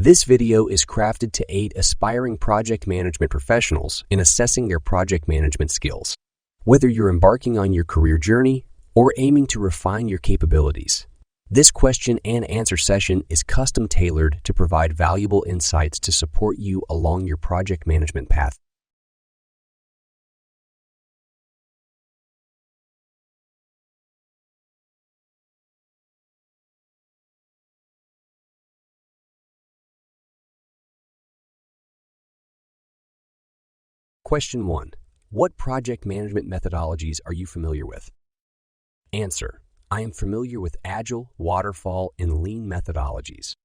This video is crafted to aid aspiring project management professionals in assessing their project management skills. Whether you're embarking on your career journey or aiming to refine your capabilities, this question and answer session is custom tailored to provide valuable insights to support you along your project management path. Question 1. What project management methodologies are you familiar with? Answer. I am familiar with Agile, Waterfall, and Lean methodologies.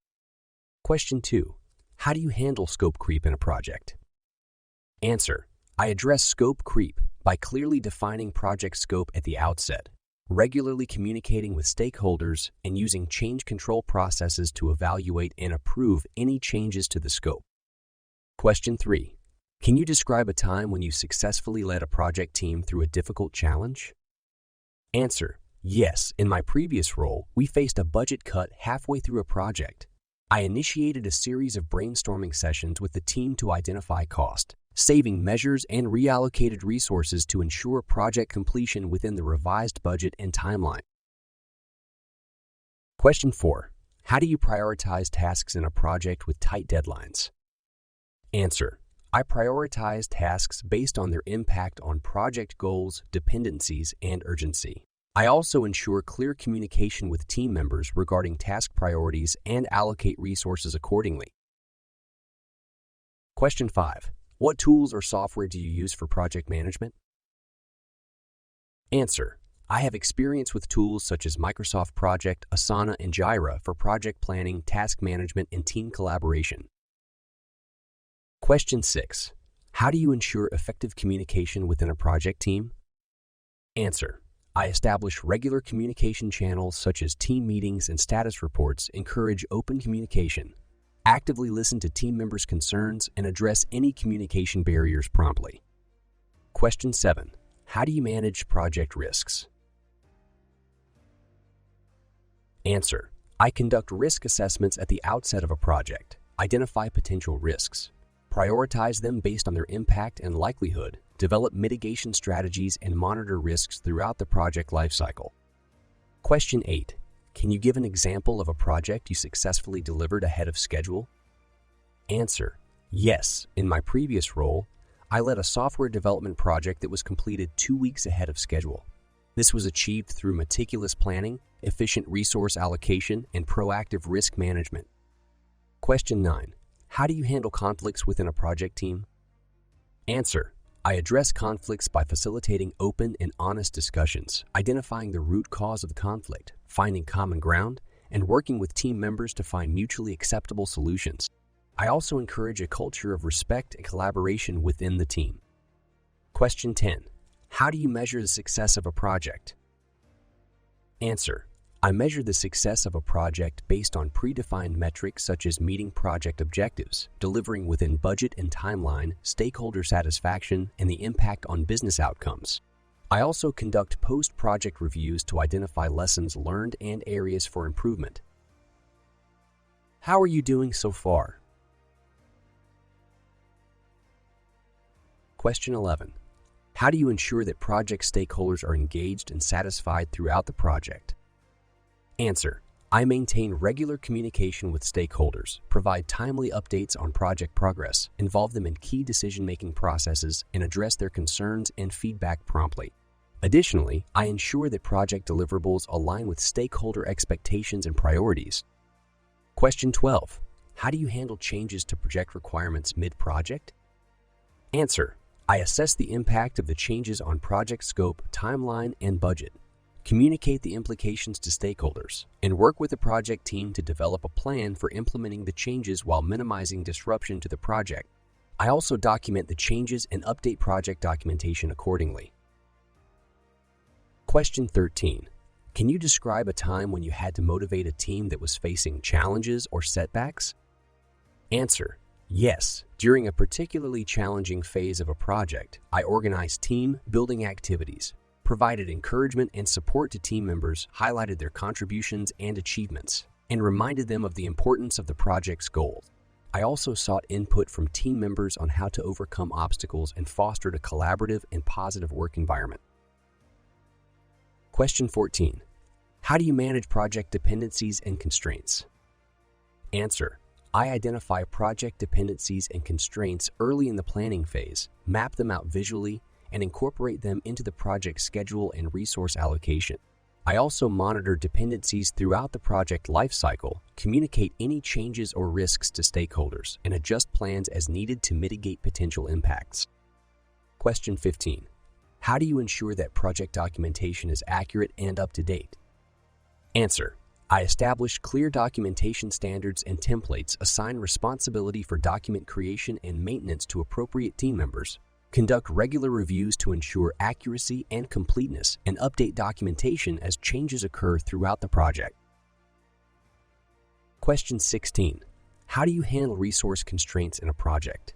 Question 2. How do you handle scope creep in a project? Answer. I address scope creep by clearly defining project scope at the outset, regularly communicating with stakeholders, and using change control processes to evaluate and approve any changes to the scope. Question 3. Can you describe a time when you successfully led a project team through a difficult challenge? Answer. Yes, in my previous role, we faced a budget cut halfway through a project. I initiated a series of brainstorming sessions with the team to identify cost, saving measures, and reallocated resources to ensure project completion within the revised budget and timeline. Question 4. How do you prioritize tasks in a project with tight deadlines? Answer. I prioritize tasks based on their impact on project goals, dependencies, and urgency. I also ensure clear communication with team members regarding task priorities and allocate resources accordingly. Question 5. What tools or software do you use for project management? Answer. I have experience with tools such as Microsoft Project, Asana, and Jira for project planning, task management, and team collaboration. Question 6. How do you ensure effective communication within a project team? Answer. I establish regular communication channels such as team meetings and status reports, encourage open communication, actively listen to team members' concerns, and address any communication barriers promptly. Question 7. How do you manage project risks? Answer. I conduct risk assessments at the outset of a project, identify potential risks, prioritize them based on their impact and likelihood, develop mitigation strategies, and monitor risks throughout the project lifecycle. Question 8. Can you give an example of a project you successfully delivered ahead of schedule? Answer. Yes. In my previous role, I led a software development project that was completed 2 weeks ahead of schedule. This was achieved through meticulous planning, efficient resource allocation, and proactive risk management. Question 9. How do you handle conflicts within a project team? Answer. I address conflicts by facilitating open and honest discussions, identifying the root cause of the conflict, finding common ground, and working with team members to find mutually acceptable solutions. I also encourage a culture of respect and collaboration within the team. Question 10. How do you measure the success of a project? Answer. I measure the success of a project based on predefined metrics such as meeting project objectives, delivering within budget and timeline, stakeholder satisfaction, and the impact on business outcomes. I also conduct post-project reviews to identify lessons learned and areas for improvement. How are you doing so far? Question 11. How do you ensure that project stakeholders are engaged and satisfied throughout the project? Answer. I maintain regular communication with stakeholders, provide timely updates on project progress, involve them in key decision-making processes, and address their concerns and feedback promptly. Additionally, I ensure that project deliverables align with stakeholder expectations and priorities. Question 12. How do you handle changes to project requirements mid-project? Answer. I assess the impact of the changes on project scope, timeline, and budget, communicate the implications to stakeholders, and work with the project team to develop a plan for implementing the changes while minimizing disruption to the project. I also document the changes and update project documentation accordingly. Question 13. Can you describe a time when you had to motivate a team that was facing challenges or setbacks? Answer. Yes. During a particularly challenging phase of a project, I organized team building activities, provided encouragement and support to team members, highlighted their contributions and achievements, and reminded them of the importance of the project's goals. I also sought input from team members on how to overcome obstacles and fostered a collaborative and positive work environment. Question 14. How do you manage project dependencies and constraints? Answer. I identify project dependencies and constraints early in the planning phase, map them out visually, and incorporate them into the project schedule and resource allocation. I also monitor dependencies throughout the project lifecycle, communicate any changes or risks to stakeholders, and adjust plans as needed to mitigate potential impacts. Question 15. How do you ensure that project documentation is accurate and up to date? Answer. I establish clear documentation standards and templates, assign responsibility for document creation and maintenance to appropriate team members, conduct regular reviews to ensure accuracy and completeness, and update documentation as changes occur throughout the project. Question 16. How do you handle resource constraints in a project?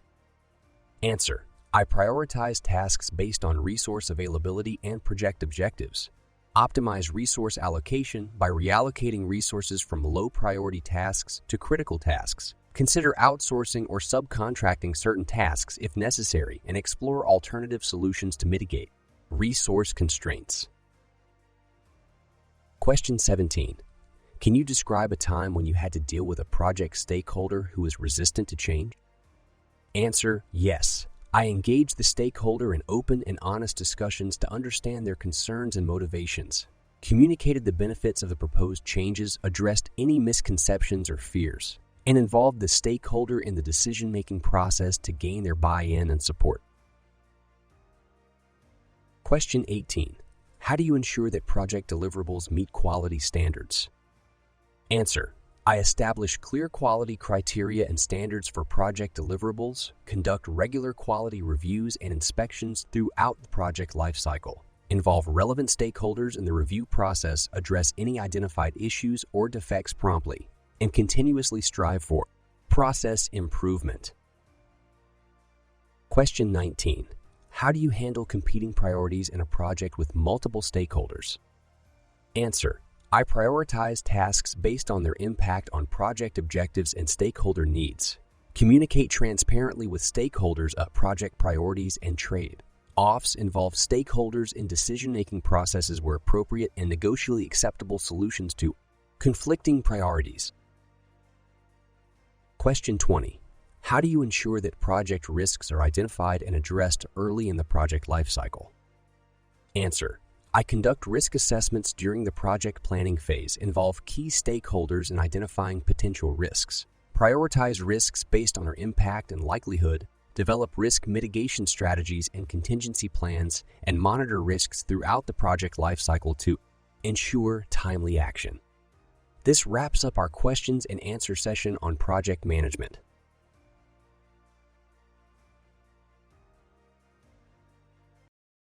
Answer. I prioritize tasks based on resource availability and project objectives. Optimize resource allocation by reallocating resources from low-priority tasks to critical tasks. Consider outsourcing or subcontracting certain tasks if necessary and explore alternative solutions to mitigate resource constraints. Question 17. Can you describe a time when you had to deal with a project stakeholder who was resistant to change? Answer. Yes. I engaged the stakeholder in open and honest discussions to understand their concerns and motivations, communicated the benefits of the proposed changes, addressed any misconceptions or fears, and involved the stakeholder in the decision-making process to gain their buy-in and support. Question 18. How do you ensure that project deliverables meet quality standards? Answer. I establish clear quality criteria and standards for project deliverables, conduct regular quality reviews and inspections throughout the project lifecycle, involve relevant stakeholders in the review process, address any identified issues or defects promptly, and continuously strive for process improvement. Question 19. How do you handle competing priorities in a project with multiple stakeholders? Answer. I prioritize tasks based on their impact on project objectives and stakeholder needs. Communicate transparently with stakeholders about project priorities and trade-offs, involve stakeholders in decision-making processes where appropriate, and negotiate acceptable solutions to conflicting priorities. Question 20. How do you ensure that project risks are identified and addressed early in the project lifecycle? Answer. I conduct risk assessments during the project planning phase, involve key stakeholders in identifying potential risks, prioritize risks based on their impact and likelihood, develop risk mitigation strategies and contingency plans, and monitor risks throughout the project lifecycle to ensure timely action. This wraps up our questions and answer session on project management.